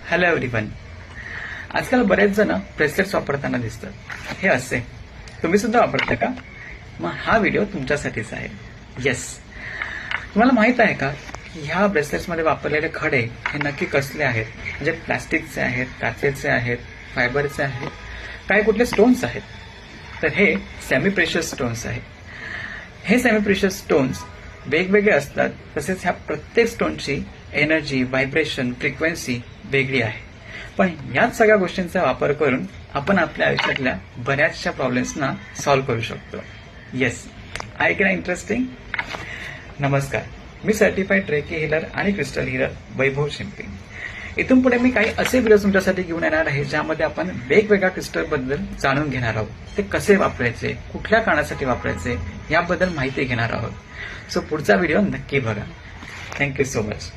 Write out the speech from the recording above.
Hello everyone. आजकाल बरेच जण ब्रेसलेट्स वापरताना दिसतात. हे असे तुम्ही सुद्धा वापरता का? मग हा व्हिडिओ तुमच्यासाठीच आहे. येस, तुम्हाला माहित आहे का ह्या ब्रेसलेट्समध्ये वापरलेले खडे हे नक्की कसले आहेत? म्हणजे प्लास्टिकचे आहेत, काचेचे आहेत, फायबरचे आहेत, काय कुठले स्टोन्स आहेत? तर हे सेमी प्रेशियस स्टोन्स आहेत. हे सेमी प्रेशियस स्टोन्स वेगवेगळे असतात. तसेच ह्या प्रत्येक स्टोनची एनर्जी, व्हायब्रेशन, फ्रिक्वेन्सी वेगळी आहे. पण याच सगळ्या गोष्टींचा वापर करून आपण आपल्या आयुष्यातल्या बऱ्याचशा प्रॉब्लेम्सना सॉल्व्ह करू शकतो. येस, ऐकणं इंटरेस्टिंग. नमस्कार, मी सर्टिफाईड रेकी हिलर आणि क्रिस्टल हिलर वैभव शिंपे. इथून पुढे मी काही असे व्हिडिओ तुमच्यासाठी घेऊन येणार आहे ज्यामध्ये आपण वेगवेगळ्या क्रिस्टल बद्दल जाणून घेणार आहोत. ते कसे वापरायचे, कुठल्या कारणासाठी वापरायचे याबद्दल माहिती घेणार आहोत. सो पुढचा व्हिडिओ नक्की बघा. Thank you so much.